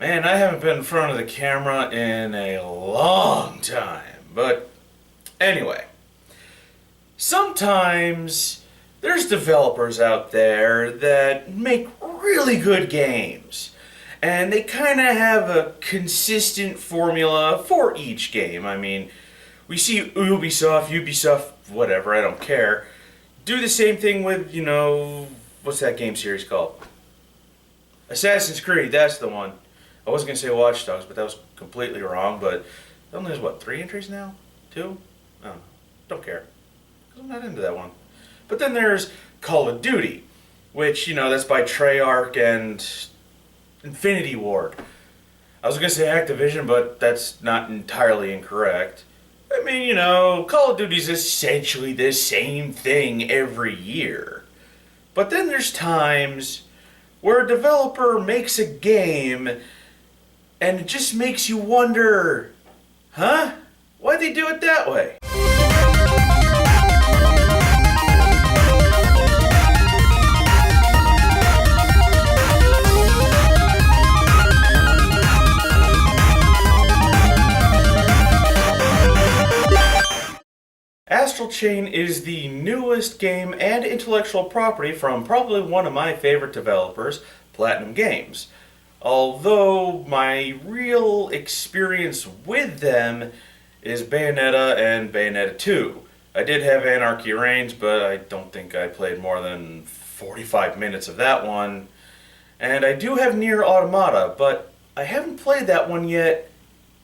Man, I haven't been in front of the camera in a long time. But anyway, sometimes there's developers out there that make really good games. And they kind of have a consistent formula for each game. I mean, we see Ubisoft, whatever, I don't care, do the same thing with, what's that game series called? Assassin's Creed, that's the one. I was going to say Watch Dogs, but that was completely wrong. But it only has, 3 entries now? 2? Oh, don't care. Because I'm not into that one. But then there's Call of Duty, which, that's by Treyarch and Infinity Ward. I was going to say Activision, but that's not entirely incorrect. I mean, Call of Duty is essentially the same thing every year. But then there's times where a developer makes a game and it just makes you wonder, why'd they do it that way? Astral Chain is the newest game and intellectual property from probably one of my favorite developers, Platinum Games. Although my real experience with them is Bayonetta and Bayonetta 2. I did have Anarchy Reigns, but I don't think I played more than 45 minutes of that one. And I do have Nier Automata, but I haven't played that one yet,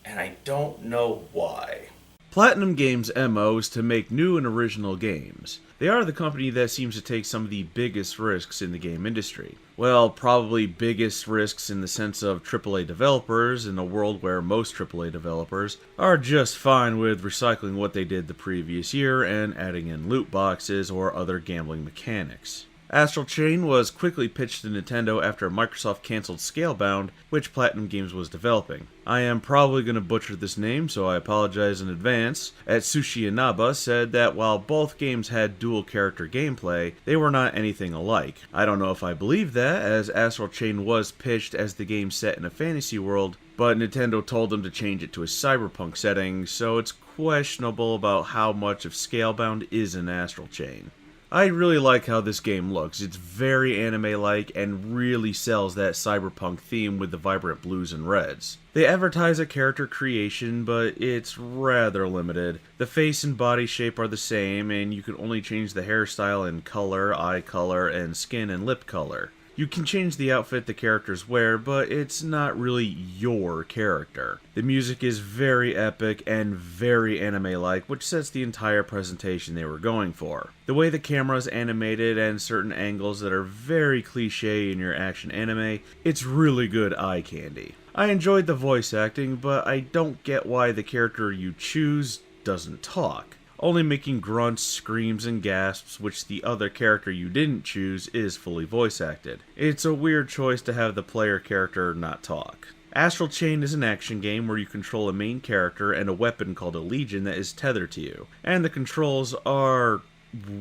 and I don't know why. Platinum Games' MO is to make new and original games. They are the company that seems to take some of the biggest risks in the game industry. Well, probably biggest risks in the sense of AAA developers in a world where most AAA developers are just fine with recycling what they did the previous year and adding in loot boxes or other gambling mechanics. Astral Chain was quickly pitched to Nintendo after Microsoft canceled Scalebound, which Platinum Games was developing. I am probably going to butcher this name, so I apologize in advance. Atsushi Inaba said that while both games had dual character gameplay, they were not anything alike. I don't know if I believe that, as Astral Chain was pitched as the game set in a fantasy world, but Nintendo told them to change it to a cyberpunk setting, so it's questionable about how much of Scalebound is in Astral Chain. I really like how this game looks. It's very anime-like and really sells that cyberpunk theme with the vibrant blues and reds. They advertise a character creation, but it's rather limited. The face and body shape are the same, and you can only change the hairstyle and color, eye color, and skin and lip color. You can change the outfit the characters wear, but it's not really your character. The music is very epic and very anime-like, which sets the entire presentation they were going for. The way the camera is animated and certain angles that are very cliche in your action anime, it's really good eye candy. I enjoyed the voice acting, but I don't get why the character you choose doesn't talk, only making grunts, screams, and gasps, which the other character you didn't choose is fully voice acted. It's a weird choice to have the player character not talk. Astral Chain is an action game where you control a main character and a weapon called a Legion that is tethered to you, and the controls are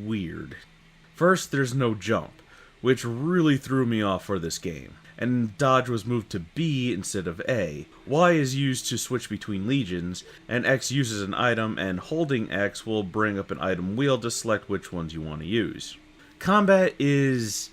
weird. First, there's no jump, which really threw me off for this game, and dodge was moved to B instead of A. Y is used to switch between legions, and X uses an item, and holding X will bring up an item wheel to select which ones you want to use. Combat is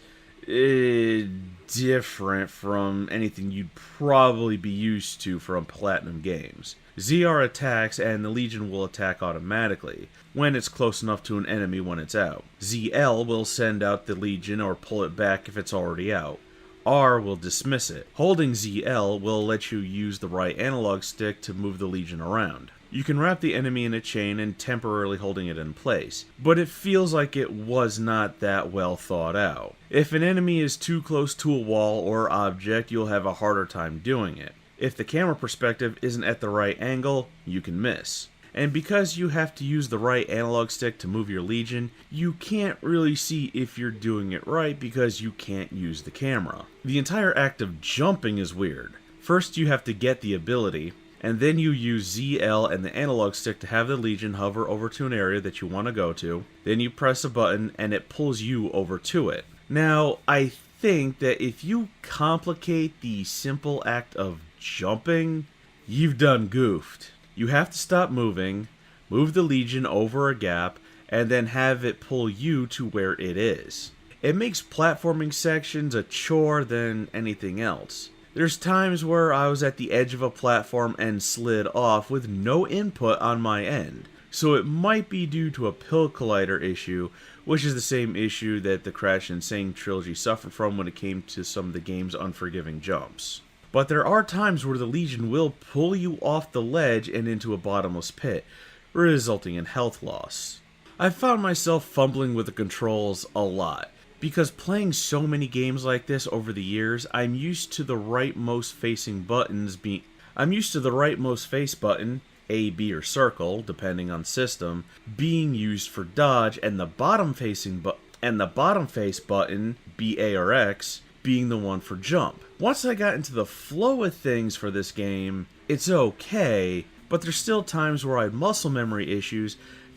different from anything you'd probably be used to from Platinum Games. ZR attacks, and the Legion will attack automatically when it's close enough to an enemy when it's out. ZL will send out the Legion or pull it back if it's already out. R will dismiss it. Holding ZL will let you use the right analog stick to move the Legion around. You can wrap the enemy in a chain and temporarily holding it in place, but it feels like it was not that well thought out. If an enemy is too close to a wall or object, you'll have a harder time doing it. If the camera perspective isn't at the right angle, you can miss. And because you have to use the right analog stick to move your Legion, you can't really see if you're doing it right because you can't use the camera. The entire act of jumping is weird. First you have to get the ability, and then you use ZL and the analog stick to have the Legion hover over to an area that you want to go to. Then you press a button and it pulls you over to it. Now, I think that if you complicate the simple act of jumping, you've done goofed. You have to stop moving, move the Legion over a gap, and then have it pull you to where it is. It makes platforming sections a chore than anything else. There's times where I was at the edge of a platform and slid off with no input on my end. So it might be due to a pill collider issue, which is the same issue that the Crash Insane trilogy suffered from when it came to some of the game's unforgiving jumps. But there are times where the Legion will pull you off the ledge and into a bottomless pit, resulting in health loss. I've found myself fumbling with the controls a lot. Because playing so many games like this over the years, I'm used to the rightmost face button, A, B, or circle, depending on system, being used for dodge, and the bottom face button, B, A, or X, being the one for jump. Once I got into the flow of things for this game, it's okay, but there's still times where I had muscle memory issues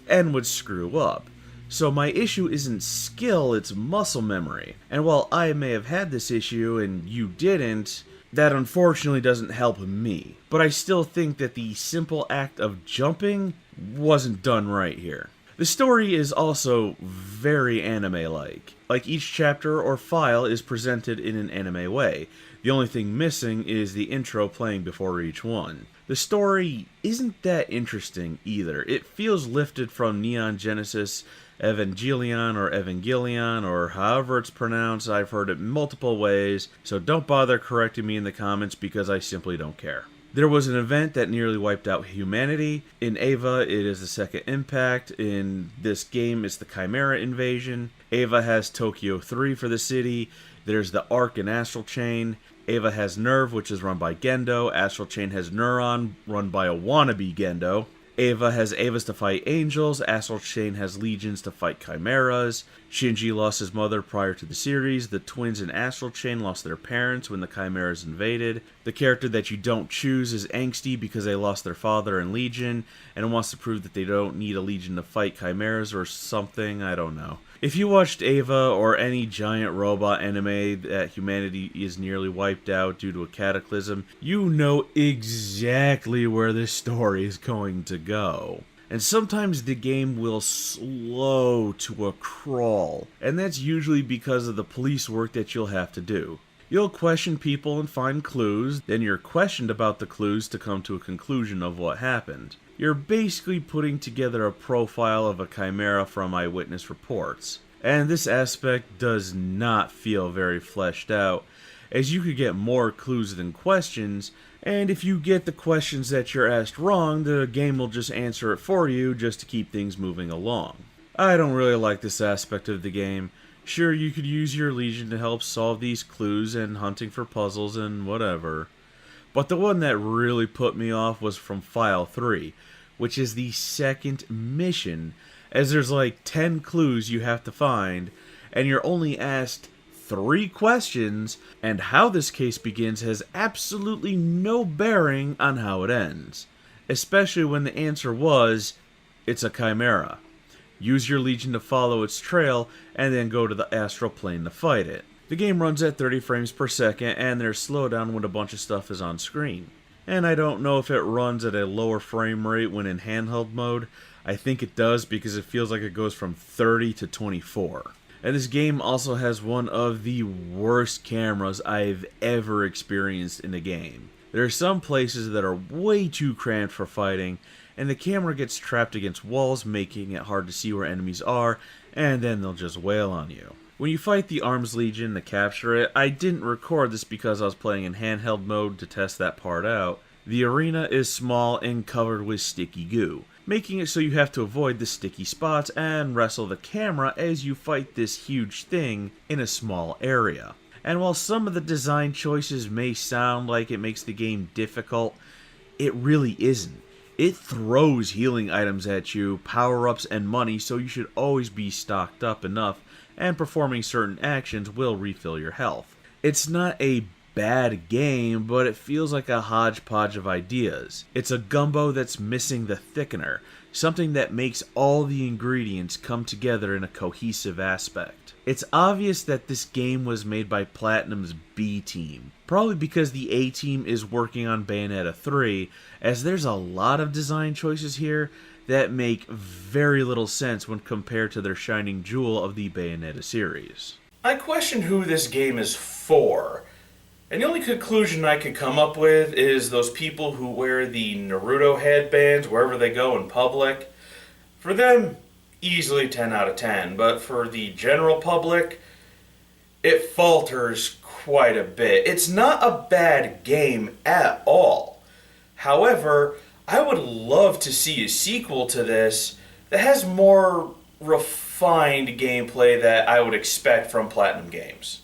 and would screw up. So my issue isn't skill, it's muscle memory. And while I may have had this issue and you didn't, that unfortunately doesn't help me. But I still think that the simple act of jumping wasn't done right here. The story is also very anime-like. Like each chapter or file is presented in an anime way. The only thing missing is the intro playing before each one. The story isn't that interesting either. It feels lifted from Neon Genesis Evangelion, or however it's pronounced. I've heard it multiple ways, so don't bother correcting me in the comments because I simply don't care. There was an event that nearly wiped out humanity. In Ava, it is the second impact. In this game, it's the Chimera invasion. Ava has Tokyo 3 for the city. There's the Arc and Astral Chain. Ava has Nerve, which is run by Gendo. Astral Chain has Neuron, run by a wannabe Gendo. Ava has Avas to fight angels. Astral Chain has legions to fight chimeras. Shinji lost his mother prior to the series. The twins in Astral Chain lost their parents when the chimeras invaded. The character that you don't choose is angsty because they lost their father in Legion and wants to prove that they don't need a legion to fight chimeras or something, I don't know. If you watched Ava or any giant robot anime that humanity is nearly wiped out due to a cataclysm, you know exactly where this story is going to go. And sometimes the game will slow to a crawl, and that's usually because of the police work that you'll have to do. You'll question people and find clues, then you're questioned about the clues to come to a conclusion of what happened. You're basically putting together a profile of a chimera from eyewitness reports. And this aspect does not feel very fleshed out, as you could get more clues than questions, and if you get the questions that you're asked wrong, the game will just answer it for you just to keep things moving along. I don't really like this aspect of the game. Sure, you could use your Legion to help solve these clues and hunting for puzzles and whatever. But the one that really put me off was from File 3, which is the second mission, as there's like 10 clues you have to find, and you're only asked 3 questions, and how this case begins has absolutely no bearing on how it ends. Especially when the answer was, it's a chimera. Use your Legion to follow its trail, and then go to the astral plane to fight it. The game runs at 30 frames per second, and there's slowdown when a bunch of stuff is on screen. And I don't know if it runs at a lower frame rate when in handheld mode. I think it does because it feels like it goes from 30 to 24. And this game also has one of the worst cameras I've ever experienced in a game. There are some places that are way too cramped for fighting, and the camera gets trapped against walls, making it hard to see where enemies are, and then they'll just wail on you. When you fight the Arms Legion to capture it, I didn't record this because I was playing in handheld mode to test that part out. The arena is small and covered with sticky goo, making it so you have to avoid the sticky spots and wrestle the camera as you fight this huge thing in a small area. And while some of the design choices may sound like it makes the game difficult, it really isn't. It throws healing items at you, power-ups, and money, so you should always be stocked up enough, and performing certain actions will refill your health. It's not a bad game, but it feels like a hodgepodge of ideas. It's a gumbo that's missing the thickener, something that makes all the ingredients come together in a cohesive aspect. It's obvious that this game was made by Platinum's B team, probably because the A team is working on Bayonetta 3, as there's a lot of design choices here that make very little sense when compared to their shining jewel of the Bayonetta series. I question who this game is for, and the only conclusion I could come up with is those people who wear the Naruto headbands wherever they go in public. For them, easily 10 out of 10, but for the general public, it falters quite a bit. It's not a bad game at all. However, I would love to see a sequel to this that has more refined gameplay that I would expect from Platinum Games.